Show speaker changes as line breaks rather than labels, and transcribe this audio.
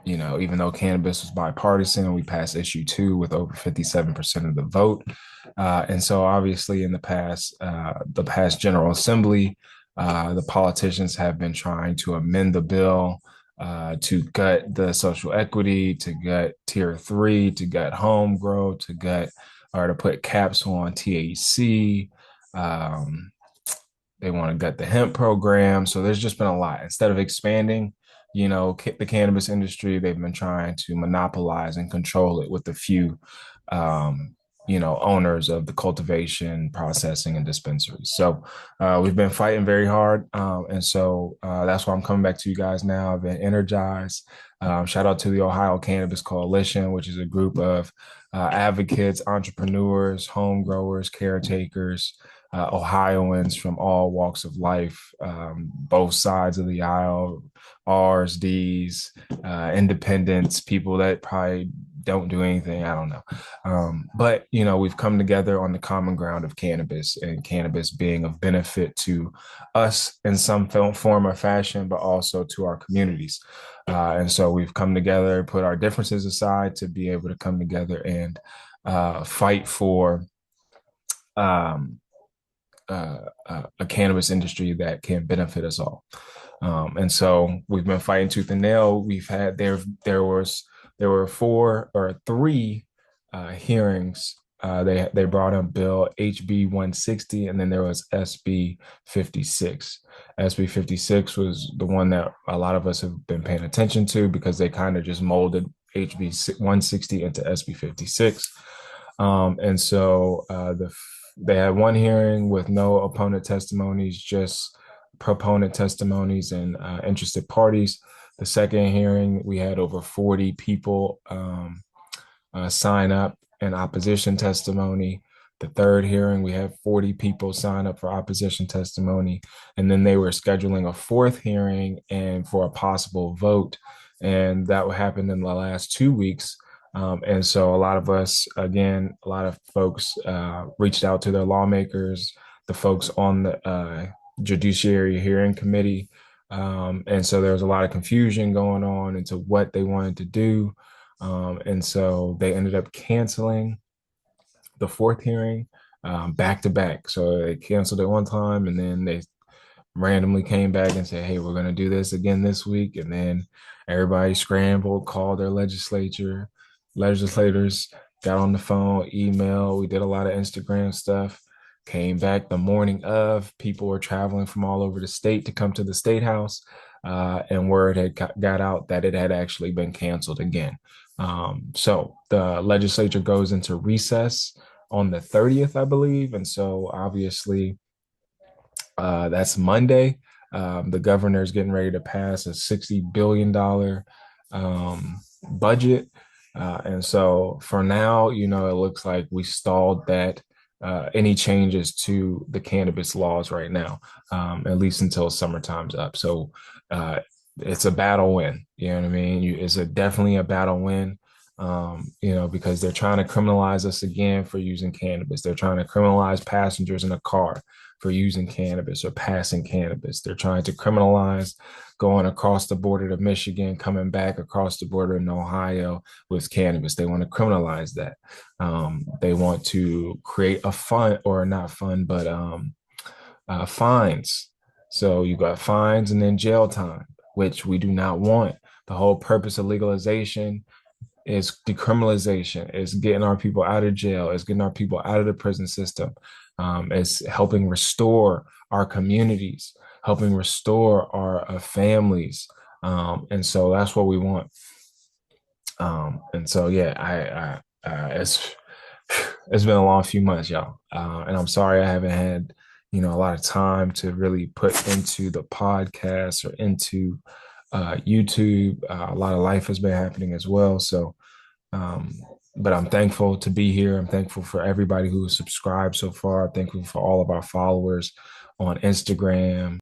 Even though cannabis was bipartisan, we passed issue two with over 57% of the vote. And so obviously in the past General Assembly, the politicians have been trying to amend the bill to gut the social equity, to gut tier three, to gut home grow, to gut or to put caps on THC. Um, they want to gut the hemp program. So there's just been a lot. Instead of expanding, the cannabis industry, they've been trying to monopolize and control it with a few, um, owners of the cultivation, processing, and dispensaries. So we've been fighting very hard. And so that's why I'm coming back to you guys now. I've been energized. Shout out to the Ohio Cannabis Coalition, which is a group of advocates, entrepreneurs, home growers, caretakers, Ohioans from all walks of life, both sides of the aisle, R's, D's, independents, people that probably don't do anything. I don't know. But we've come together on the common ground of cannabis and cannabis being of benefit to us in some form or fashion, but also to our communities. And so we've come together, put our differences aside to be able to come together and fight for um, a cannabis industry that can benefit us all. And so we've been fighting tooth and nail. We've had there were four or three hearings. They brought up Bill HB 160, and then there was SB 56. SB 56 was the one that a lot of us have been paying attention to because they kind of just molded HB 160 into SB 56. And so they had one hearing with no opponent testimonies, just proponent testimonies and interested parties. The second hearing, we had over 40 people sign up in opposition testimony. The third hearing, we had 40 people sign up for opposition testimony. And then they were scheduling a fourth hearing and for a possible vote. And that happened in the last 2 weeks. And so a lot of us, again, a lot of folks reached out to their lawmakers, the folks on the Judiciary Hearing Committee. And so there was a lot of confusion going on into what they wanted to do. And so they ended up canceling the fourth hearing back to back. So they canceled it one time and then they randomly came back and said, hey, we're going to do this again this week. And then everybody scrambled, called their legislators, got on the phone, email. We did a lot of Instagram stuff. Came back the morning of, people were traveling from all over the state to come to the state house. And word had got out that it had actually been canceled again. So the legislature goes into recess on the 30th, I believe. And so obviously that's Monday. The governor is getting ready to pass a $60 billion budget. And so for now, it looks like we stalled that any changes to the cannabis laws right now, at least until summertime's up. So it's a battle win. You know what I mean? It's definitely a battle win. Because they're trying to criminalize us again for using cannabis. They're trying to criminalize passengers in a car for using cannabis or passing cannabis. They're trying to criminalize going across the border to Michigan, coming back across the border in Ohio with cannabis. They want to criminalize that. They want to create a fund, or not fund, but fines. So you got fines and then jail time, which we do not want. The whole purpose of legalization is decriminalization, is getting our people out of jail, is getting our people out of the prison system, is helping restore our communities, helping restore our families. And so that's what we want. And so, yeah, it's been a long few months, y'all. And I'm sorry I haven't had, a lot of time to really put into the podcast or into YouTube. A lot of life has been happening as well. So, but I'm thankful to be here. I'm thankful for everybody who has subscribed so far. Thankful for all of our followers on Instagram,